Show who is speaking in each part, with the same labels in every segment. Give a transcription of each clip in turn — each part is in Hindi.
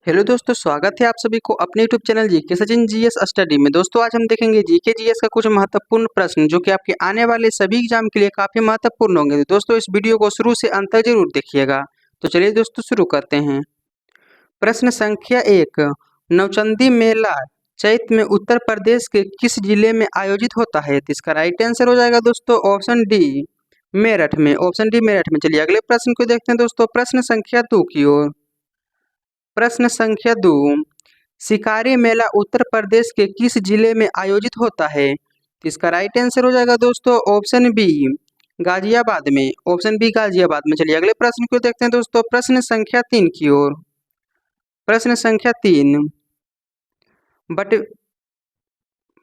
Speaker 1: हेलो दोस्तों, स्वागत है आप सभी को अपने YouTube channel GK Sachin GS study में। दोस्तों आज हम देखेंगे जीके जीएस का कुछ महत्वपूर्ण प्रश्न जो कि आपके आने वाले सभी एग्जाम के लिए काफी महत्वपूर्ण होंगे। तो दोस्तों इस वीडियो को शुरू से अंत तक जरूर देखिएगा। तो चलिए दोस्तों शुरू करते हैं। प्रश्न संख्या 1, नौचंदी मेला चैत में उत्तर प्रदेश के किस जिले में आयोजित होता है? तो इसका राइट आंसर हो जाएगा दोस्तों ऑप्शन डी, मेरठ में। ऑप्शन डी, मेरठ में। चलिए अगले प्रश्न को देखते हैं दोस्तों। प्रश्न संख्या 2 की ओर। प्रश्न संख्या 2, शिकारी मेला उत्तर प्रदेश के किस जिले में आयोजित होता है? तो इसका राइट आंसर हो जाएगा दोस्तों ऑप्शन बी, गाजियाबाद में। ऑप्शन बी, गाजियाबाद में। चलिए अगले प्रश्न को देखते हैं दोस्तों। प्रश्न संख्या 3 की ओर। प्रश्न संख्या 3, बट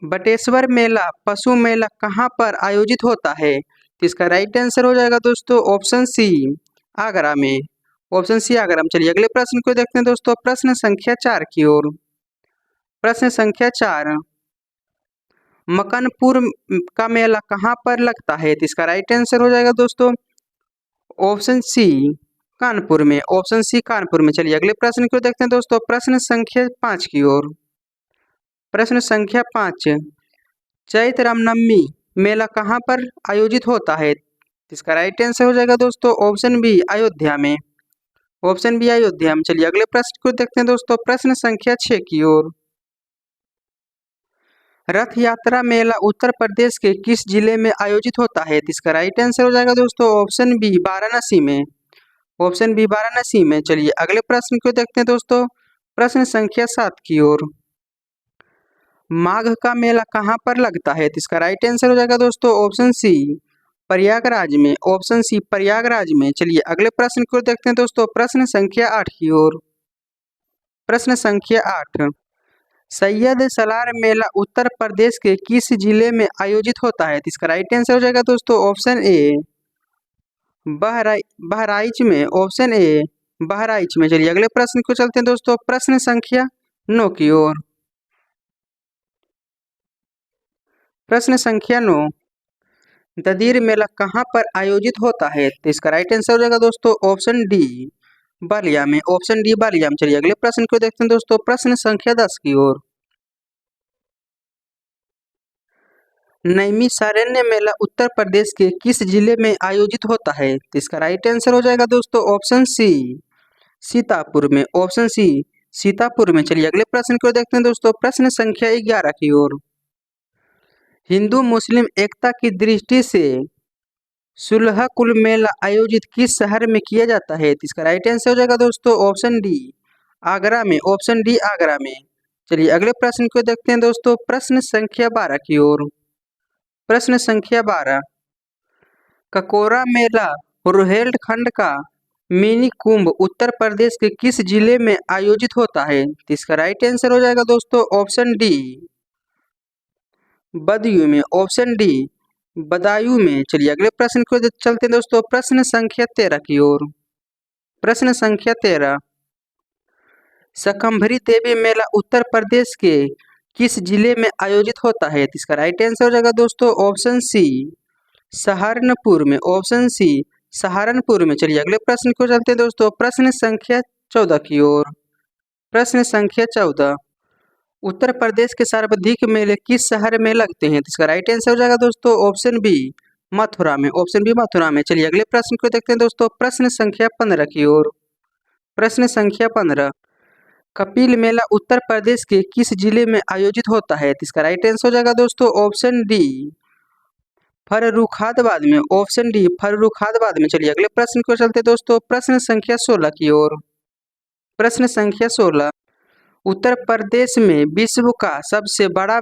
Speaker 1: बटेश्वर मेला पशु मेला कहाँ पर आयोजित होता है? तो इसका राइट आंसर हो जाएगा दोस्तों ऑप्शन सी, आगरा में। ऑप्शन सी, आगरा में। चलिए अगले प्रश्न को देखते हैं दोस्तों। प्रश्न संख्या 4 की ओर। प्रश्न संख्या 4, मकनपुर का मेला कहाँ पर लगता है? तो इसका राइट आंसर हो जाएगा दोस्तों ऑप्शन सी, कानपुर में। ऑप्शन सी, कानपुर में। चलिए अगले प्रश्न को देखते हैं दोस्तों। प्रश्न संख्या 5 की ओर। प्रश्न संख्या 5, चैत रामनवमी मेला कहाँ पर आयोजित होता है? इसका राइट आंसर हो जाएगा दोस्तों ऑप्शन बी, अयोध्या में। ऑप्शन बी, अयोध्या में। चलिए अगले प्रश्न को देखते हैं दोस्तों। प्रश्न संख्या 6 की ओर। रथ यात्रा मेला उत्तर प्रदेश के किस जिले में आयोजित होता है? इसका राइट आंसर हो जाएगा दोस्तों ऑप्शन बी, वाराणसी में। ऑप्शन बी, वाराणसी में। चलिए अगले प्रश्न को देखते हैं दोस्तों। प्रश्न संख्या 7 की ओर। माघ का मेला कहाँ पर लगता है? इसका राइट आंसर हो जाएगा दोस्तों ऑप्शन सी, प्रयागराज में। ऑप्शन सी, प्रयागराज में। चलिए अगले प्रश्न को देखते हैं दोस्तों। प्रश्न संख्या 8 की ओर। प्रश्न संख्या 8, सैयद सलार मेला उत्तर प्रदेश के किस जिले में आयोजित होता है? इसका राइट आंसर हो जाएगा दोस्तों ऑप्शन ए, बहराइच में। ऑप्शन ए, बहराइच में। चलिए अगले प्रश्न को चलते हैं दोस्तों। प्रश्न संख्या 9 की ओर। प्रश्न संख्या 9, ददीर मेला कहाँ पर आयोजित होता है? तो इसका राइट आंसर हो जाएगा दोस्तों ऑप्शन डी, बलिया में। ऑप्शन डी, बलिया में। चलिए अगले प्रश्न को देखते हैं दोस्तों। प्रश्न संख्या 10 की ओर। नैमिषारण्य मेला उत्तर प्रदेश के किस जिले में आयोजित होता है? तो इसका राइट आंसर हो जाएगा दोस्तों ऑप्शन सी, सीतापुर में। ऑप्शन सी, सीतापुर में। चलिए अगले प्रश्न को देखते हैं दोस्तों। प्रश्न संख्या 11 की ओर। हिंदू मुस्लिम एकता की दृष्टि से सुलह कुल मेला आयोजित किस शहर में किया जाता है? तो इसका राइट आंसर हो जाएगा दोस्तों ऑप्शन डी, आगरा में। ऑप्शन डी, आगरा में। चलिए अगले प्रश्न को देखते हैं दोस्तों। प्रश्न संख्या 12 की ओर। प्रश्न संख्या 12, ककोरा मेला रुहेलखंड का मिनी कुंभ उत्तर प्रदेश के किस जिले में आयोजित होता है? तो इसका राइट आंसर हो जाएगा दोस्तों ऑप्शन डी, बदायूं में। ऑप्शन डी, बदायूं में। चलिए अगले प्रश्न को चलते हैं दोस्तों। प्रश्न संख्या 13 की ओर। प्रश्न संख्या 13, शकंभरी देवी मेला उत्तर प्रदेश के किस जिले में आयोजित होता है? तो इसका राइट आंसर हो जाएगा दोस्तों ऑप्शन सी, सहारनपुर में। ऑप्शन सी, सहारनपुर में। चलिए अगले प्रश्न को चलते हैं दोस्तों। प्रश्न संख्या 14 की ओर। प्रश्न संख्या 14, उत्तर प्रदेश के सर्वाधिक मेले किस शहर में लगते हैं? तो इसका राइट आंसर हो जाएगा दोस्तों ऑप्शन बी, मथुरा में। ऑप्शन बी, मथुरा में। चलिए अगले प्रश्न को देखते हैं दोस्तों। प्रश्न संख्या 15 की ओर। प्रश्न संख्या 15, कपिल मेला उत्तर प्रदेश के किस जिले में आयोजित होता है? तो इसका राइट आंसर हो जाएगा दोस्तों ऑप्शन डी, फर्रुखाबाद में। ऑप्शन डी, फर्रुखाबाद में। चलिए अगले प्रश्न को चलते दोस्तों। प्रश्न संख्या 16 की ओर। प्रश्न संख्या 16, उत्तर प्रदेश में विश्व का सबसे बड़ा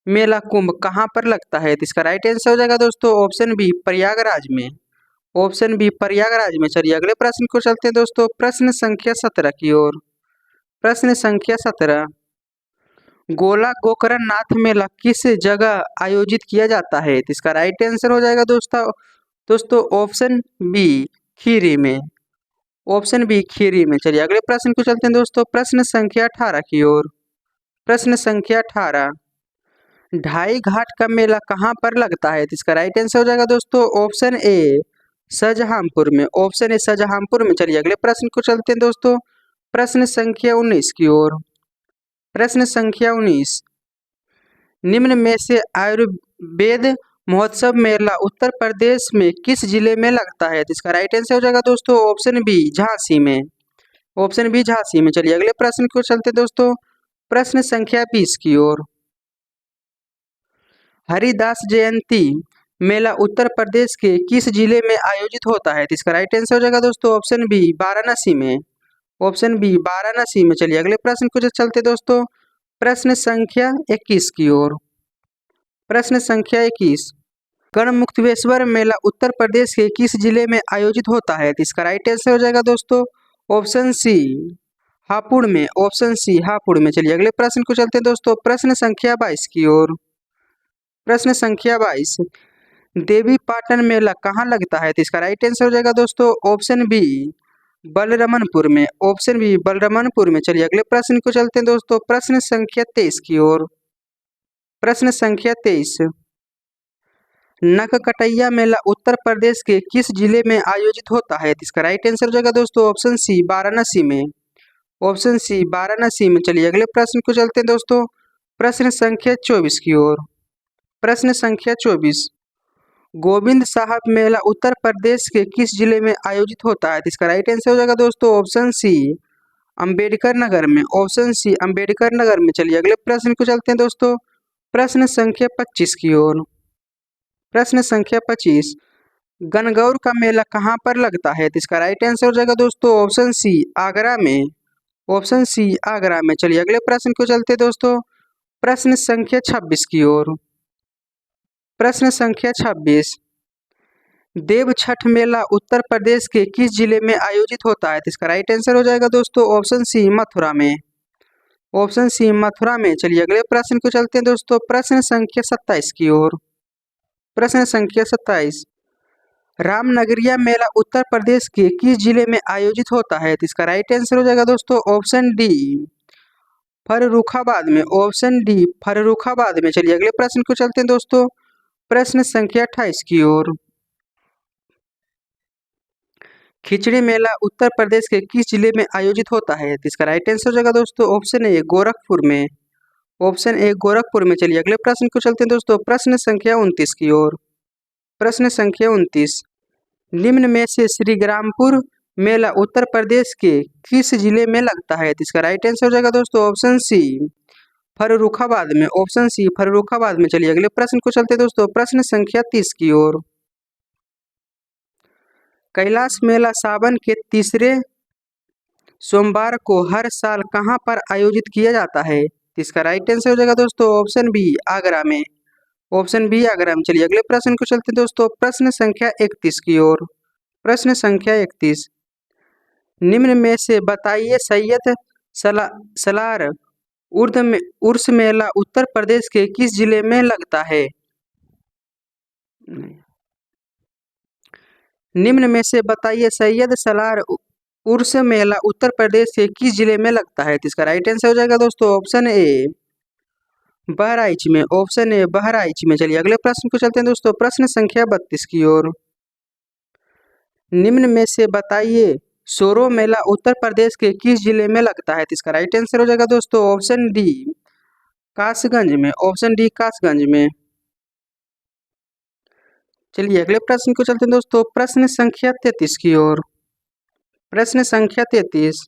Speaker 1: मेला कुंभ कहाँ पर लगता है? तो इसका राइट आंसर हो जाएगा दोस्तों ऑप्शन बी, प्रयागराज में। ऑप्शन बी, प्रयागराज में। चलिए अगले प्रश्न को चलते हैं दोस्तों। प्रश्न संख्या 17 की ओर। प्रश्न संख्या 17, गोला गोकर्ण नाथ मेला किस जगह आयोजित किया जाता है? तो इसका राइट आंसर हो जाएगा दोस्तों ऑप्शन बी, खीरी में। ऑप्शन बी, खीरी में। चलिए अगले प्रश्न को चलते हैं दोस्तों। प्रश्न संख्या 18 की ओर। प्रश्न संख्या 18, ढाई घाट का मेला कहाँ पर लगता है? तो इसका राइट आंसर हो जाएगा दोस्तों ऑप्शन ए, शाहजहांपुर में। ऑप्शन ए, शाहजहांपुर में। चलिए अगले प्रश्न को चलते हैं दोस्तों। प्रश्न संख्या 19 की ओर। प्रश्न संख्या 19, निम्न में से आयुर्वेद महोत्सव मेला उत्तर प्रदेश में किस जिले में लगता है? इसका राइट आंसर हो जाएगा दोस्तों ऑप्शन बी, झांसी में। ऑप्शन बी, झांसी में। चलिए अगले प्रश्न को चलते दोस्तों, प्रश्न संख्या 20 की ओर। हरिदास जयंती मेला उत्तर प्रदेश के किस जिले में आयोजित होता है? इसका राइट आंसर हो जाएगा दोस्तों ऑप्शन बी, वाराणसी में। ऑप्शन बी, वाराणसी में। चलिए अगले प्रश्न को चलते दोस्तों, प्रश्न संख्या 21 की ओर। प्रश्न संख्या 21, गढ़मुक्तेश्वर मेला उत्तर प्रदेश के किस जिले में आयोजित होता है? इसका राइट आंसर हो जाएगा दोस्तों ऑप्शन सी, हापुड़ में। ऑप्शन सी, हापुड़ में। चलिए अगले प्रश्न को चलते हैं दोस्तों, प्रश्न संख्या 22 की ओर। प्रश्न संख्या 22, देवी पाटन मेला कहाँ लगता है? इसका राइट आंसर हो जाएगा दोस्तों ऑप्शन बी, बलरामपुर में। ऑप्शन बी, बलरामपुर में। चलिए अगले प्रश्न को चलते हैं दोस्तों, प्रश्न संख्या 23 की ओर। प्रश्न संख्या 23, नखकटैया मेला उत्तर प्रदेश के किस जिले में आयोजित होता है? इसका राइट आंसर हो जाएगा दोस्तों ऑप्शन सी, वाराणसी में। ऑप्शन सी, वाराणसी में। चलिए अगले प्रश्न को चलते हैं दोस्तों, प्रश्न संख्या 24 की ओर। प्रश्न संख्या 24, गोविंद साहब मेला उत्तर प्रदेश के किस जिले में आयोजित होता है? इसका राइट आंसर हो जाएगा दोस्तों ऑप्शन सी, अंबेडकर नगर में। ऑप्शन सी, अंबेडकर नगर में। चलिए अगले प्रश्न को चलते हैं दोस्तों, प्रश्न संख्या 25 की ओर। प्रश्न संख्या 25, गणगौर का मेला कहाँ पर लगता है? इसका राइट आंसर हो जाएगा दोस्तों ऑप्शन सी, आगरा में। ऑप्शन सी, आगरा में। चलिए अगले प्रश्न को चलते हैं दोस्तों, प्रश्न संख्या 26 की ओर। प्रश्न संख्या 26, देव छठ मेला उत्तर प्रदेश के किस जिले में आयोजित होता है? इसका राइट आंसर हो जाएगा दोस्तों ऑप्शन सी, मथुरा में। ऑप्शन सी, मथुरा में। चलिए अगले प्रश्न को चलते हैं दोस्तों, प्रश्न संख्या 27 की ओर। प्रश्न संख्या 27, रामनगरिया मेला उत्तर प्रदेश के किस जिले में आयोजित होता है? इसका राइट आंसर हो जाएगा दोस्तों ऑप्शन डी, फर्रुखाबाद में। ऑप्शन डी, फर्रुखाबाद में। चलिए अगले प्रश्न को चलते हैं दोस्तों, प्रश्न संख्या 28 की ओर। खिचड़ी मेला उत्तर प्रदेश के किस जिले में आयोजित होता है? इसका राइट आंसर हो जाएगा दोस्तों ऑप्शन ए, गोरखपुर में। ऑप्शन ए, गोरखपुर में। चलिए अगले प्रश्न को चलते हैं दोस्तों, प्रश्न संख्या 29 की ओर। प्रश्न संख्या 29, निम्न में से श्रीग्रामपुर मेला उत्तर प्रदेश के किस जिले में लगता है? इसका राइट आंसर हो जाएगा दोस्तों ऑप्शन सी, फर्रुखाबाद में। ऑप्शन सी, फर्रुखाबाद में। चलिए अगले प्रश्न को चलते हैं दोस्तों, प्रश्न संख्या 30 की ओर। कैलाश मेला सावन के तीसरे सोमवार को हर साल कहां पर आयोजित किया जाता है? इसका राइट आंसर हो जाएगा दोस्तों ऑप्शन बी, आगरा में। ऑप्शन बी, आगरा में। चलिए अगले प्रश्न को चलते हैं दोस्तों, प्रश्न संख्या 31 की ओर। प्रश्न संख्या 31, निम्न में से बताइए सैयद सलार उर्स मेला उत्तर प्रदेश के किस जिले में लगता है? निम्न में से बताइए सैयद सलार उर्स मेला उत्तर प्रदेश के किस जिले में लगता है? इसका राइट आंसर हो जाएगा दोस्तों ऑप्शन ए, बहराइच में। ऑप्शन ए, बहराइच में। चलिए अगले प्रश्न को चलते हैं दोस्तों, प्रश्न संख्या 32 की ओर। निम्न में से बताइए सोरो मेला उत्तर प्रदेश के किस जिले में लगता है? इसका राइट आंसर हो जाएगा दोस्तों ऑप्शन डी, कासगंज में। ऑप्शन डी, कासगंज में। चलिए अगले प्रश्न को चलते हैं दोस्तों, प्रश्न संख्या 33 की ओर। प्रश्न संख्या 33,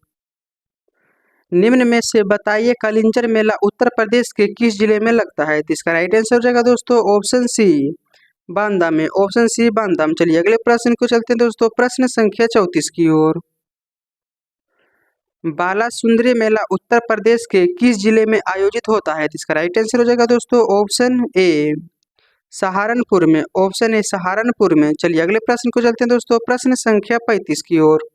Speaker 1: निम्न में से बताइए कालिंचर मेला उत्तर प्रदेश के किस जिले में लगता है? इसका राइट आंसर हो जाएगा दोस्तों ऑप्शन सी, बांदा में। ऑप्शन सी, बांदा में। चलिए अगले प्रश्न को चलते हैं दोस्तों, प्रश्न संख्या 34 की ओर। बालासुंदरी मेला उत्तर प्रदेश के किस जिले में आयोजित होता है? इसका राइट आंसर हो जाएगा दोस्तों ऑप्शन ए, सहारनपुर में। ऑप्शन ए, सहारनपुर में। चलिए अगले प्रश्न को चलते हैं दोस्तों, प्रश्न संख्या 35 की ओर।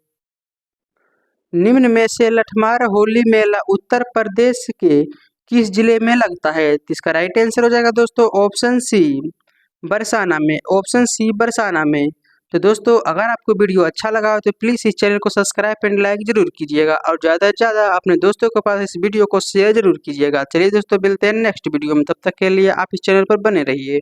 Speaker 1: निम्न में से लठमार होली मेला उत्तर प्रदेश के किस जिले में लगता है? इसका राइट आंसर हो जाएगा दोस्तों ऑप्शन सी, बरसाना में। ऑप्शन सी, बरसाना में। तो दोस्तों अगर आपको वीडियो अच्छा लगा हो तो प्लीज़ इस चैनल को सब्सक्राइब एंड लाइक जरूर कीजिएगा और ज़्यादा से ज़्यादा अपने दोस्तों के पास इस वीडियो को शेयर जरूर कीजिएगा। चलिए दोस्तों मिलते हैं नेक्स्ट वीडियो में, तब तक के लिए आप इस चैनल पर बने रहिए।